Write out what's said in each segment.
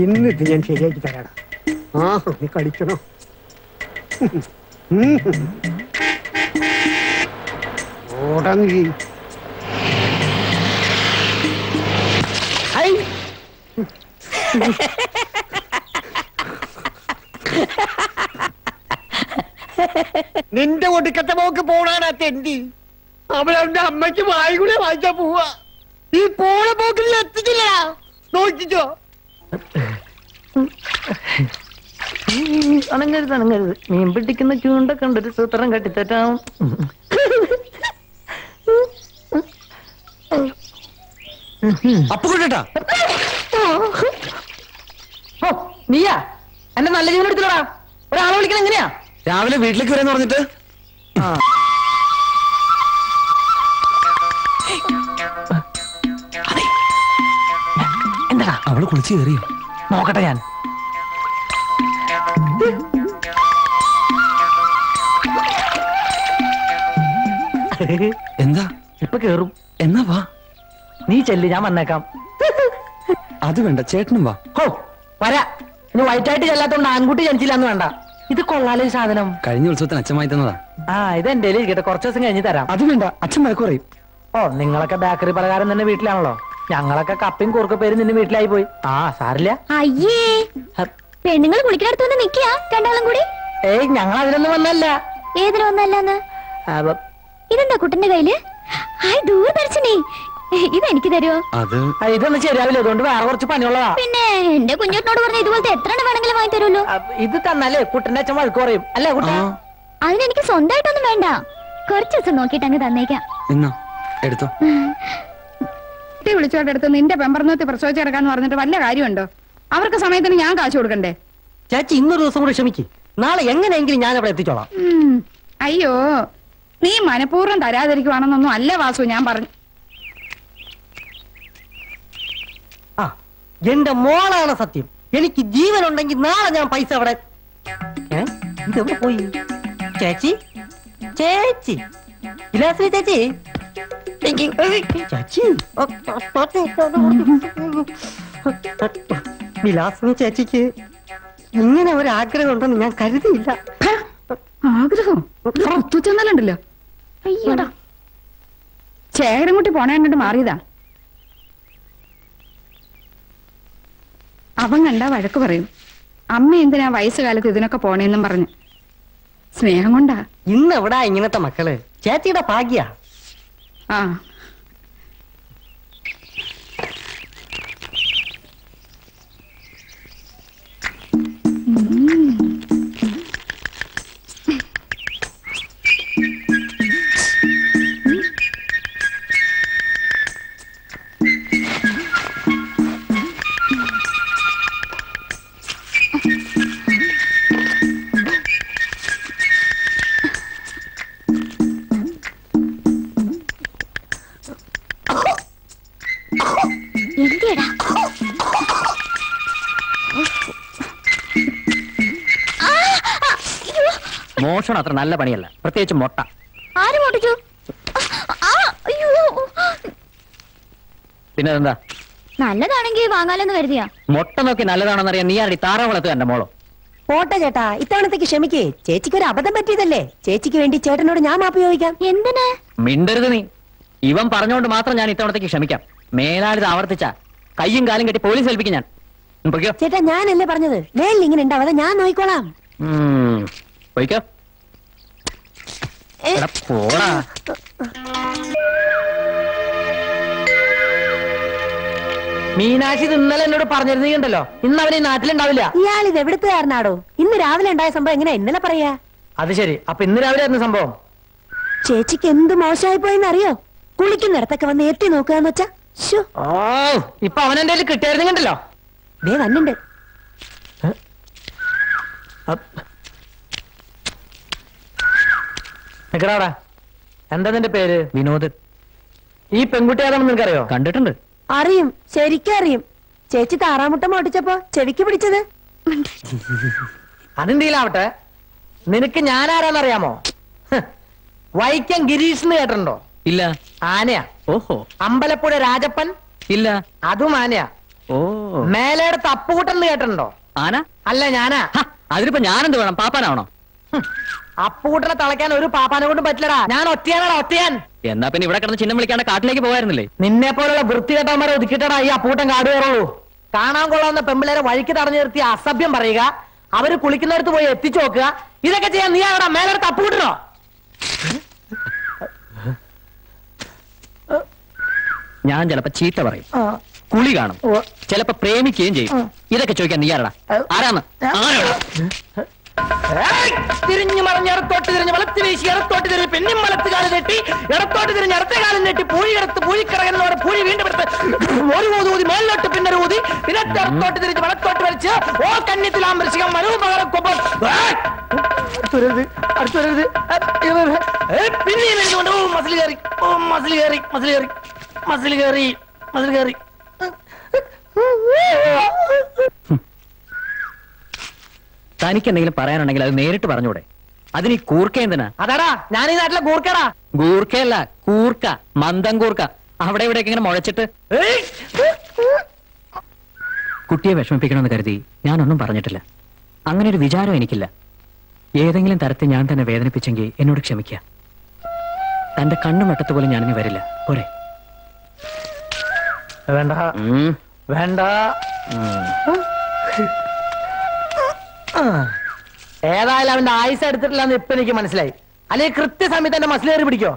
ഇന്നിട്ട് ഞാൻ ശരിയാക്കി തരാടാ. ആ നീ കളിക്കണോ? ഓടങ്ങി നിന്റെ ഒടുക്കത്തെ പോക്ക് പോണാണ് തെണ്ടി. അവളെന്റെ അമ്മയ്ക്ക് വായുകൂടെ വായിച്ചാ പോവാ. ഈ പോണ പോക്കിൽ എത്തിച്ചില്ല. നോക്കിച്ചോ. അണങ്ങരുത് അണങ്ങരുത്. മീൻ പിടിക്കുന്ന ചൂണ്ട കണ്ടൊരു സൂത്രം കെട്ടിത്തറ്റാം. നീയാ എന്റെ നല്ല ജീവൻ എടുത്തില്ലടാ. ഒരാളെ വിളിക്കണം എങ്ങനെയാ? രാവിലെ വീട്ടിലേക്ക് വരാന്ന് പറഞ്ഞിട്ട്. എന്താ അവള് കുളിച്ച് കയറിയോ? നോക്കട്ടെ ഞാൻ. എന്താ ഇപ്പൊ കേറും. എന്നാ വാ. നീ ചെല്ല്, ഞാൻ വന്നേക്കാം. അത് വേണ്ട, ചേട്ടനും വാ. ഹോ വരാ. ഇനി വൈറ്റായിട്ട് ചെല്ലാത്തോണ്ട് ആൺകുട്ടി ജനിച്ചില്ലാന്ന് വേണ്ട. ഇത് കൊള്ളാലോ ഈ സാധനം. കഴിഞ്ഞ ഉത്സവത്തിന് അച്ഛമായി തന്നതാ. ആ ഇത് എന്റെ ഇരിക്കട്ടെ, കുറച്ച് ദിവസം കഴിഞ്ഞ് തരാം. അത് വേണ്ട, അച്ഛൻ വഴക്ക് പറയും. ഓ നിങ്ങളൊക്കെ ബേക്കറി പലഹാരം തന്നെ വീട്ടിലാണല്ലോ. ഞങ്ങളൊക്കെ കപ്പയും കുറുക്ക പേരും നിന്നെ വീട്ടിലായി പോയി. ആ സാരില്ല. അയ്യേ പെണ്ണുങ്ങൾ കുളിക്കടുത്ത് വന്ന് നിക്കാ രണ്ടാളും കൂടി. ഏയ് ഞങ്ങൾ അതിനൊന്നും വന്നല്ല. ഏതിനു വന്നല്ലാന്ന്? ഇതെന്താ കുട്ടന്റെ കയ്യില്? ദൂരദർശിനി ഇതെനിക്ക് തരുമോ? ഇതൊന്നും ശരിയാവില്ല, അതുകൊണ്ട് വേറെ കുറച്ച് പണിയുള്ളതാ. പിന്നെ എന്റെ കുഞ്ഞോട്ടിനോട് പറഞ്ഞ ഇതുപോലത്തെ എത്ര എണ്ണം വേണമെങ്കിലും വാങ്ങി തരുമല്ലോ. ഇത് തന്നാലേ കുട്ടന്റെ അച്ഛൻ വഴക്ക് പറയും അല്ലേ കുട്ട? അതിനെനിക്ക് സ്വന്തമായിട്ടൊന്നും വേണ്ട, കുറച്ച് ദിവസം നോക്കിയിട്ട് അങ്ങ് തന്നേക്കാം. എടുത്തോ. വിളിച്ചോട്ടെടുത്ത് നിന്റെ പെമ്പർന്നോത്തി പ്രസവിച്ചെടുക്കാന്ന് പറഞ്ഞിട്ട് വല്ല കാര്യമുണ്ടോ? അവർക്ക് സമയത്തിന് ഞാൻ കാശ് കൊടുക്കണ്ടേ? ചേച്ചി ഇന്നൊരു ദിവസം കൂടി ക്ഷമിക്ക്, നാളെ എങ്ങനെയെങ്കിലും ഞാൻ അവിടെ എത്തിച്ചോളാം. അയ്യോ നീ മനഃപൂർവ്വം തരാതിരിക്കുവാണെന്നൊന്നും അല്ല വാസു ഞാൻ പറഞ്ഞു. ആ എന്റെ മോളാണ് സത്യം. എനിക്ക് ജീവനുണ്ടെങ്കിൽ നാളെ ഞാൻ പൈസ അവിടെ. ഇതെവിടെ പോയി? ചേച്ചി ചേച്ചി വിലാസിനി ചേച്ചി ചേച്ചി വിലാസിനി ചേച്ചിക്ക് ഇങ്ങനെ ഒരു ആഗ്രഹം ഉണ്ടെന്ന് ഞാൻ കരുതിയില്ല. ആഗ്രഹം ചെന്നല്ലോ. അയ്യോടാ ചേകരൻകുട്ടി പോണേ കണ്ടിട്ട് മാറിയതാ. അവൻ കണ്ടാ വഴക്ക് പറയും. അമ്മ എന്തിനാ വയസ്സുകാലത്ത് ഇതിനൊക്കെ പോണേന്നും പറഞ്ഞു. സ്നേഹം കൊണ്ടാ. ഇന്ന് എവിടാ ഇങ്ങനത്തെ മക്കള്? ചേച്ചിയുടെ ഭാഗ്യ. ആ മോഷണം അത്ര നല്ല പണിയല്ല, പ്രത്യേകിച്ച് മുട്ട. ആര് മോട്ടിച്ചു? പിന്നെ എന്താ? നല്ലതാണെങ്കിൽ വാങ്ങാലെന്ന് കരുതിയാ. മുട്ട നോക്കി നല്ലതാണെന്നറിയാൻ നീ ആരുടെ താറാവ് വളർത്തുക എന്റെ മോളോ? പോട്ടെ ചേട്ടാ, ഇത്തവണത്തേക്ക് ക്ഷമിക്കേ. ചേച്ചിക്ക് ഒരു അബദ്ധം പറ്റിയതല്ലേ. ചേച്ചിക്ക് വേണ്ടി ചേട്ടനോട് ഞാൻ മാപ്പ് ചോദിക്കാം. എന്തിനാ? മിണ്ടരുത് നീ. ഇവൻ പറഞ്ഞോണ്ട് മാത്രം ഞാൻ ഇത്തവണത്തേക്ക് ക്ഷമിക്കാം. മേലാളിത് ആവർത്തിച്ച കയ്യും കാലും കെട്ടി പോലീസ് ഏൽപ്പിക്കും ഞാൻ. ചേട്ടാ ഞാനല്ലേ പറഞ്ഞത്, മേലിൽ ഇങ്ങനെ ഉണ്ടാവാതെ ഞാൻ നോക്കിക്കോളാം. പോയിക്കോ. പോടാ. മീനാക്ഷി ഇന്നലെ എന്നോട് പറഞ്ഞിരുന്നീണ്ടല്ലോ, ഇന്ന് അവൻ ഈ നാട്ടിലുണ്ടാവില്ല. ഇയാൾ ഇത് എവിടുത്തുകാരനാടോ? ഇന്ന് രാവിലെ ഉണ്ടായ സംഭവം എങ്ങനെ ഇന്നലെ പറയാ? അത് ശരി, അപ്പൊ ഇന്ന് രാവിലെ ആയിരുന്നു സംഭവം. ചേച്ചിക്ക് എന്ത് മോശമായി പോയെന്ന് അറിയോ? കുളിക്കുന്നിടത്തൊക്കെ വന്ന് എത്തി നോക്കുകയെന്ന് വെച്ചാ. ഇപ്പൊ അവൻ എന്റെ കയ്യിൽ കിട്ടിയായിരുന്നുണ്ടല്ലോ. ദേ വന്നുണ്ട്. നിക്കടാ. എന്താ നിന്റെ പേര്? വിനോദ്. ഈ പെൺകുട്ടി ഏതാണെന്ന് നിനക്കറിയോ? കണ്ടിട്ടുണ്ട്. അറിയും, ശരിക്കും അറിയും. ചേച്ചി താറാമുട്ട മോട്ടിച്ചപ്പോ ചെവിക്ക് പിടിച്ചത്. അതെന്തെങ്കിലാവട്ടെ, നിനക്ക് ഞാൻ ആരാന്നറിയാമോ? വൈക്കം ഗിരീഷ് എന്ന് കേട്ടിട്ടുണ്ടോ? ഇല്ല. ആനയാ. ഓഹോ. അമ്പലപ്പുഴ രാജപ്പൻ? ഇല്ല. അതും ആനയാ. ഓ മേലെടുത്ത് അപ്പുകൂട്ടെന്ന് കേട്ടിട്ടുണ്ടോ? ആന അല്ല ഞാനാ. അതിനിപ്പോ ഞാനെന്ത് വേണം? പാപ്പാനാവണോ? അപ്പുകൂട്ടനെ തളയ്ക്കാൻ ഒരു പാപ്പാനെ കൊണ്ടും പറ്റില്ലടാ. ഞാൻ ഒറ്റയാനാടാ, ഒറ്റയാൻ. എന്നാ പിന്നെ ഇവിടെ കിടന്ന് ചിഹ്നം വിളിക്കാണ്ട് കാട്ടിലേക്ക് പോകായിരുന്നില്ലേ? നിന്നെ പോലുള്ള വൃത്തികെട്ടന്മാരെ ഒതുക്കിട്ടടാ ഈ അപ്പൂട്ടൻ കാട് കയറുള്ളൂ. കാണാൻ കൊള്ളാവുന്ന പെമ്പിളേരെ വഴിക്ക് തടഞ്ഞു നിർത്തി അസഭ്യം പറയുക, അവര് കുളിക്കുന്നിടത്ത് പോയി എത്തിച്ചു നോക്കുക, ഇതൊക്കെ ചെയ്യാൻ നീ അവിടെ മേലെടുത്ത് അപ്പുകൂട്ടനോ? ഞാൻ ചിലപ്പോ ചീത്ത പറയും, കുളി കാണും, ചിലപ്പോ പ്രേമിക്കുകയും ചെയ്യും. ഇതൊക്കെ ചോദിക്കാൻ നീ ആരടാ? ആരാന്ന്? തിരിഞ്ഞു മറിഞ്ഞ് ഇടത്തോട്ട് തിരിഞ്ഞ് വളത്ത് വീശി ഇടത്തോട്ട് തിരിഞ്ഞ് പിന്നും വളത്ത് കാലം നെട്ടി ഇടത്തോട്ട് തിരിഞ്ഞ് അടുത്ത കാലം നെട്ടി പൂഴിയെടുത്ത് പൂഴിക്കറങ്ങുന്നതോടെ പൂഴി വീണ്ടും എടുത്ത് ഒരു ഊതി മേലോട്ട് പിന്നെ ഊതി പിന്നെ ഇടത്തോട്ട് തിരിഞ്ഞ് വളത്തോട്ട് വലിച്ച് ഓ കന്യത്തിലാമ്പരിശികം മനോപകരക്കൊപ്പം അടുത്തു വരരുത് പിന്നെയും വരുന്നുണ്ട്. ഓ മസിൽ കയറി, ഓ മസിൽ കയറി, മസിൽ കയറി, മസിൽ കയറി, മസിൽ കയറി. തനിക്ക് എന്തെങ്കിലും പറയാനുണ്ടെങ്കിൽ അത് നേരിട്ട് പറഞ്ഞൂടെ? അതിന് ഈ കൂർക്ക എന്തിനാ? അതാടാ ഞാൻ ഈ നാട്ടിലെ കൂർക്കടാ. ഗൂർക്കയല്ല, കൂർക്ക, മന്ദം കൂർക്ക. അവിടെ ഇവിടെയൊക്കെ ഇങ്ങനെ മുഴച്ചിട്ട് കുട്ടിയെ വിഷമിപ്പിക്കണമെന്ന് കരുതി ഞാനൊന്നും പറഞ്ഞിട്ടില്ല. അങ്ങനെ ഒരു വിചാരം എനിക്കില്ല. ഏതെങ്കിലും തരത്തിൽ ഞാൻ തന്നെ വേദനിപ്പിച്ചെങ്കിൽ എന്നോട് ക്ഷമിക്കുക. തന്റെ കണ്ണു വെട്ടത്ത് പോലും ഞാനിനി വരില്ല. പോരെ? വേണ്ട വേണ്ട. ഏതായാലും അവന്റെ ആയുസ് എടുത്തിട്ടില്ലെന്ന് ഇപ്പൊ എനിക്ക് മനസ്സിലായി. അല്ലെങ്കിൽ കൃത്യസമയത്ത് എന്റെ മസിലേറി പിടിക്കോ?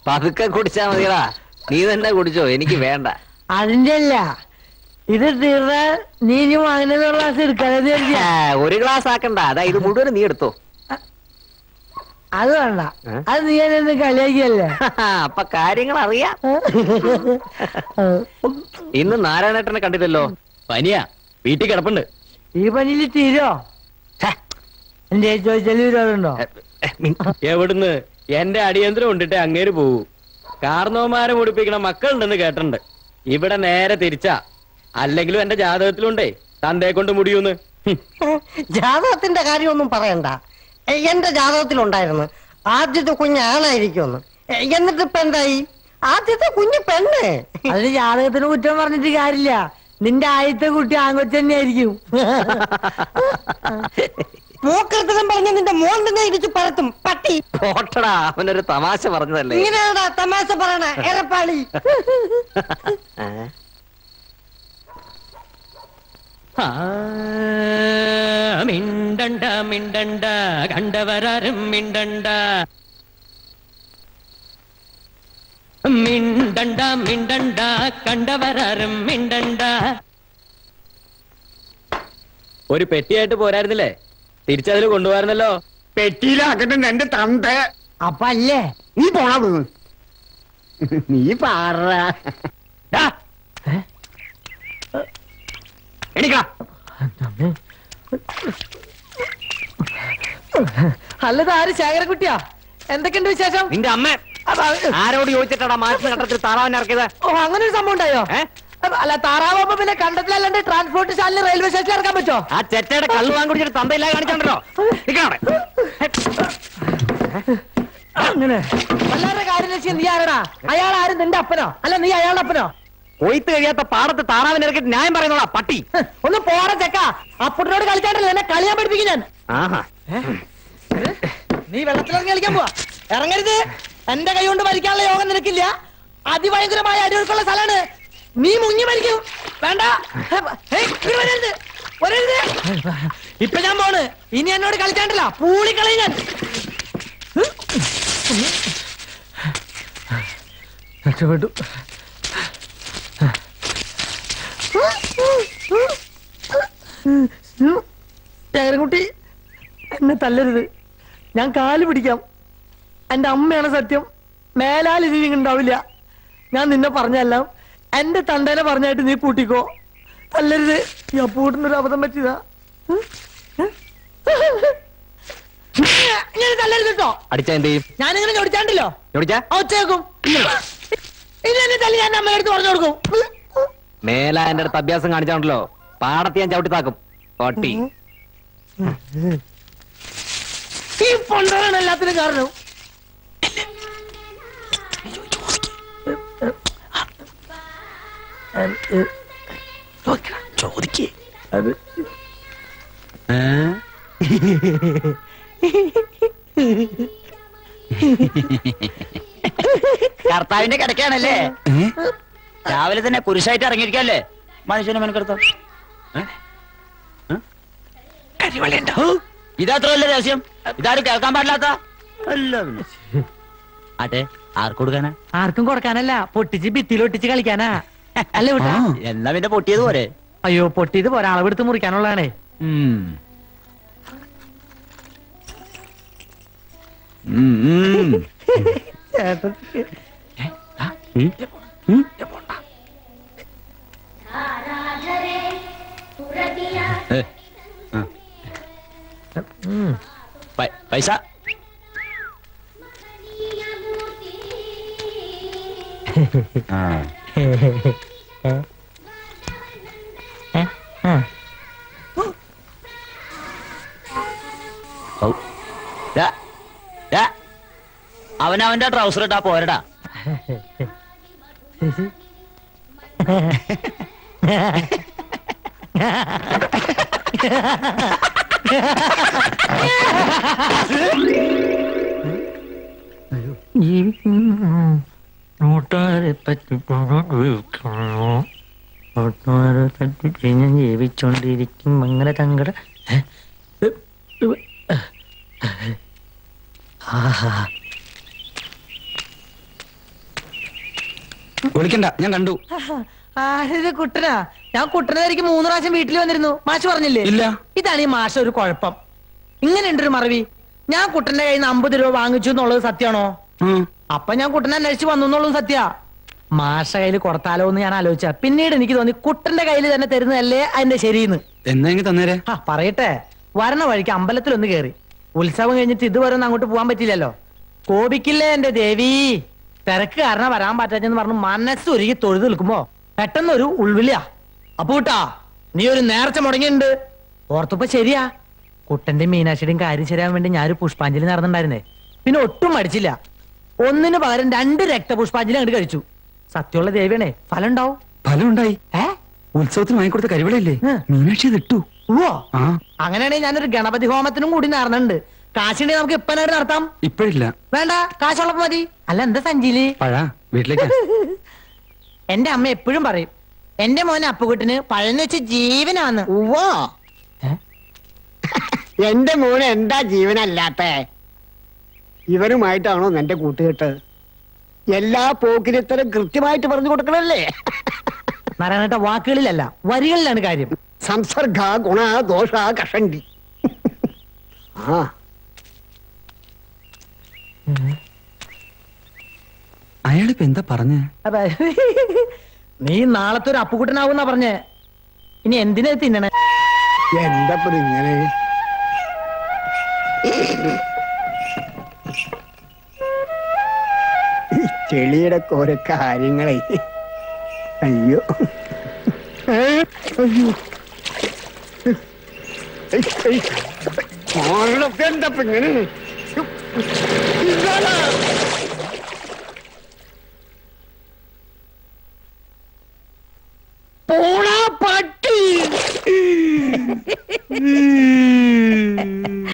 പതുക്കെ കുടിച്ചാ മതിയടാ. നീ തന്നെ കുടിച്ചോ, എനിക്ക് വേണ്ട. അതിന്റെ അല്ല, ഇത് തീർന്ന നീ വാങ്ങുന്ന ഗ്ലാസ് എടുക്കാതെ. ഒരു ഗ്ലാസ് ആക്കണ്ട, അതാ ഇത് മുഴുവൻ നീ എടുത്തോ. അത് വേണ്ട, അത് നീ എന്നെ കളിയാക്കിയല്ലേ. അപ്പൊ കാര്യങ്ങൾ അറിയാം. ഇന്ന് നാരായണേട്ടനെ കണ്ടില്ലല്ലോ. പനിയാ, വീട്ടിൽ കിടപ്പുണ്ട്. ഈ പനിയിൽ തീരോ? എന്റെ ചോദിച്ചാലുണ്ടോ? എവിടുന്ന്? എന്റെ അടിയന്തരം കൊണ്ടിട്ട് അങ്ങേര് പോവൂ. കാർന്നോമാരെ മുടിപ്പിക്കണ മക്കളുണ്ടെന്ന് കേട്ടിട്ടുണ്ട്. ഇവിടെ നേരെ തിരിച്ചാ. അല്ലെങ്കിലും എന്റെ ജാതകത്തിലുണ്ടേ തന്തയെ കൊണ്ട് മുടിയൂന്ന്. ജാതകത്തിന്റെ കാര്യമൊന്നും പറയണ്ട. എന്റെ ജാതകത്തിലുണ്ടായിരുന്നു ആദ്യത്തെ കുഞ്ഞ് ആണായിരിക്കുമെന്ന്. എന്നിട്ട് ഇപ്പൊ എന്തായി? ആദ്യത്തെ കുഞ്ഞ് പെണ്ണ്. അതിന് ജാതകത്തിന് കുറ്റം പറഞ്ഞിട്ട് കാര്യമില്ല. നിന്റെ ആദ്യത്തെ കുട്ടി ആൺകൊച്ചു തന്നെയായിരിക്കും. മൂക്കൃത്തം പറഞ്ഞ നിന്റെ മോൻ തന്നെ ഇടിച്ചു പരത്തും പട്ടി. പോട്ടടാ, അവനൊരു തമാശ പറഞ്ഞതല്ലേ. ഇങ്ങനെയാടാ തമാശ പറയണ എരപ്പാളി. മിണ്ടണ്ട മിണ്ടണ്ട കണ്ടവരാരും മിണ്ടണ്ട. മിണ്ടണ്ട മിണ്ടണ്ട കണ്ടവരാരും മിണ്ടണ്ട. ഒരു പെട്ടിയായിട്ട് പോരായിരുന്നില്ലേ? തിരിച്ചതിൽ കൊണ്ടുപോകാറുന്നല്ലോ. പെട്ടിയിലാക്കട്ടെ എന്റെ തന്ത. അപ്പൊ അല്ലേ നീ പോണ നീ പാറ. അല്ലത് ആര്? ശേഖരക്കുട്ടിയാ? എന്തൊക്കെയുണ്ട് വിശേഷം? നിന്റെ അമ്മ ആരോട് ചോദിച്ചിട്ടാ മാറ്റിന് കണ്ടത്തിൽ താറാവിനെ ഇറക്കിയത്? ഓ, അങ്ങനെ ഒരു സംഭവം ഉണ്ടായോ? അല്ല, താറാവുമ്പോ പിന്നെ കണ്ടത്തിലല്ലാണ്ട് ട്രാൻസ്പോർട്ട് സ്റ്റാൻഡിൽ റെയിൽവേ സ്റ്റേഷനിൽ ഇറക്കാൻ പറ്റോ? ആ ചെറ്റയുടെ കള്ളു വാങ്ങി കുടിച്ചിട്ട് തന്തയില്ലാതെ കാണിച്ചാണ്ടല്ലോ. അങ്ങനെ എല്ലാവരുടെ കാര്യം വെച്ച് നീ ആരടാ? അയാൾ ആരും നിന്റെ അപ്പനോ? അല്ല നീ അയാളുടെ അപ്പനോ? കൊയ്ത്ത് കഴിയാത്ത പാടത്ത് താറാവിനെ ഇറക്കിട്ട് ന്യായം പറയുന്നോടാ പട്ടി. ഒന്ന് പോറ ചെക്ക. അപ്പുട്ടിനോട് കളിച്ചാണ്ടല്ലോ എന്നെ കളിയാൻ പഠിപ്പിക്കും ഞാൻ. ആഹാ, നീ വെള്ളത്തിലിറങ്ങി കളിക്കാൻ പോവാ? ഇറങ്ങരുത്. എന്റെ കൈ കൊണ്ട് മരിക്കാനുള്ള യോഗം നിനക്കില്ല. അതിഭയങ്കരമായ അടിയൊഴുക്കുള്ള സ്ഥലമാണ്. നീ മുങ്ങി മരിക്കും. വേണ്ട, വരരുത്, വരരുത്. ഇപ്പൊ ഞാൻ പോണ്. ഇനി എന്നോട് കളിച്ചാണ്ടല്ല പൂളിക്കളയും ഞാൻ. രക്ഷപ്പെട്ടു. ശേഖരൻകുട്ടി, എന്നെ തല്ലരുത്. ഞാൻ കാല് പിടിക്കാം. എന്റെ അമ്മയാണ് സത്യം. മേലാൽ ഇത് ഉണ്ടാവില്ല. ഞാൻ നിന്നെ പറഞ്ഞെല്ലാം എന്റെ തണ്ടേനെ പറഞ്ഞായിട്ട് നീ പൂട്ടിക്കോ. തല്ലരുത്. ഈ അപ്പൂട്ടിനൊരു അബദ്ധം പറ്റിയതാ. ഇങ്ങനെ തല്ലരുത് കേട്ടോ. അടിച്ചാ എന്ത് ചെയ്യും? ഞാനിങ്ങനെ ചോദിച്ചാണ്ടല്ലോ ഒച്ചേക്കും. ഇനി എന്നെ തല്ലി ഞാൻ അമ്മയുടെ പറഞ്ഞു കൊടുക്കും. മേല എന്റെ അടുത്ത് അഭ്യാസം കാണിച്ചാണല്ലോ പാടത്ത് ഞാൻ ചവിട്ടി താക്കും പട്ടി. ഈ പൊണ്ടറാണ് എല്ലാത്തിനും കാരണം. ചോദിക്കേ അത് കർത്താവിന്റെ കിടക്കാണല്ലേ? രാവിലെ തന്നെ കുരിശായിട്ട് ഇറങ്ങിയിരിക്കല്ലേ മനുഷ്യനെ മെനക്കെടുത്ത? ഇതത്ര വലിയ രഹസ്യം? ഇതാരും കേൾക്കാൻ പാടില്ലാത്ത അതെ. ആർക്ക് കൊടുക്കാനാ? ആർക്കും കൊടുക്കാനല്ല, പൊട്ടിച്ച് ഭിത്തിയിലൊട്ടിച്ച് കളിക്കാനാ. അല്ലേ വിട്ടാ? എന്നാ പിന്നെ പൊട്ടിയത് പോരെ? അയ്യോ, പൊട്ടിയത് പോരാ, അളവെടുത്ത് മുറിക്കാനുള്ളതാണേ. പൈസ അവനവന്റെ ട്രൗസർ ഇട്ടാ പോരടാ. ജീവിച്ചോണ്ടിരിക്കും അങ്ങനെ തങ്കട. വിളിക്കണ്ട, ഞാൻ കണ്ടു. ആരത്? കുട്ടനാ? ഞാൻ കുട്ടനായിരിക്കും 3 പ്രാവശ്യം വീട്ടിൽ വന്നിരുന്നു. മാഷ് പറഞ്ഞില്ലേ? ഇല്ല. ഇതാണ് ഈ മാഷ ഒരു കുഴപ്പം. ഇങ്ങനെയുണ്ടൊരു മറവി. ഞാൻ കുട്ടന്റെ കയ്യിൽ നിന്ന് 50 രൂപ വാങ്ങിച്ചു എന്നുള്ളത് സത്യാണോ? അപ്പൊ ഞാൻ കുട്ടനെ അന്വേഷിച്ച് വന്നു എന്നുള്ളതും സത്യ. മാഷ കയ്യിൽ കൊടുത്താലോ എന്ന് ഞാൻ ആലോചിച്ച. പിന്നീട് എനിക്ക് തോന്നി കുട്ടന്റെ കയ്യിൽ തന്നെ തരുന്നതല്ലേ അതിന്റെ ശരിയെന്ന്. എന്നാ തന്നേരെ? പറയട്ടെ, വരണ വഴിക്ക് അമ്പലത്തിലൊന്ന് കേറി. ഉത്സവം കഴിഞ്ഞിട്ട് ഇതുവരെ ഒന്നും അങ്ങോട്ട് പോകാൻ പറ്റില്ലല്ലോ. കോപിക്കില്ലേ എന്റെ ദേവി. തിരക്ക് കാരണം വരാൻ പറ്റാച്ചെന്ന് പറഞ്ഞു മനസ്സൊരുക്കി തൊഴുത് നിൽക്കുമ്പോ പെട്ടെന്നൊരു ഉൾവിളിയാ. അപ്പൊ കൂട്ടാ, നീ ഒരു നേർച്ച മുടങ്ങിയിട്ടുണ്ട്. ഓർത്തപ്പോ ശരിയാ, കുട്ടന്റെ മീനാക്ഷിയുടെയും കാര്യം ശരിയാൻ വേണ്ടി ഞാനൊരു പുഷ്പാഞ്ജലി നടന്നിട്ടുണ്ടായിരുന്നേ. പിന്നെ ഒട്ടും മടിച്ചില്ല. ഒന്നിന് പകരം 2 രക്തപുഷ്പാഞ്ജലി അങ്ങോട്ട് കഴിച്ചു. സത്യമുള്ള ദേവിയാണേ, ഫലം ഉണ്ടാവും. ഫലം ഉണ്ടായി. ഉത്സവത്തിന് വാങ്ങിക്കൊടുത്ത കരിവിളയില്ലേ, മീനാക്ഷി ഇട്ടു. ഓ, അങ്ങനെയാണെങ്കിൽ ഞാനൊരു ഗണപതി ഹോമത്തിനും കൂടി നേർന്നുണ്ട്. കാശുണ്ടെങ്കിൽ നമുക്ക് ഇപ്പനായിട്ട് നടത്താം. ഇപ്പഴില്ല, വേണ്ട, കാശുള്ളപ്പോ മതി. അല്ല എന്താ സഞ്ചിയില് പഴാ വീട്ടിലേക്ക്? എന്റെ അമ്മ എപ്പോഴും പറയും, എന്റെ മോനെ അപ്പുകുട്ടിന് പഴന്ന് വെച്ച് ജീവനാന്ന്. ഉവ്വോ, എന്റെ മോന് എന്താ ജീവനല്ലാത്ത? ഇവരുമായിട്ടാണോ നിന്റെ കൂട്ടുകെട്ട്? എല്ലാ പോക്കിരിത്തരം കൃത്യമായിട്ട് പറഞ്ഞു കൊടുക്കണല്ലേ? നാരായണേട്ട, വാക്കുകളിലല്ല വരികളിലാണ് കാര്യം. സംസർഗ ഗുണ ദോഷ കഷണ്ടി. അയാളിപ്പോ എന്താ പറഞ്ഞേ? നീ നാളത്തെ ഒരു അപ്പുകുട്ടനാവുന്നാ പറഞ്ഞേ. ഇനി എന്തിനാ തിന്നണേ? എന്താ ഇങ്ങനെ? ചെളിയുടെ ഓരോ കാര്യങ്ങളെ. അയ്യോ എന്താ ഇങ്ങനെ? പോടാ പട്ടി.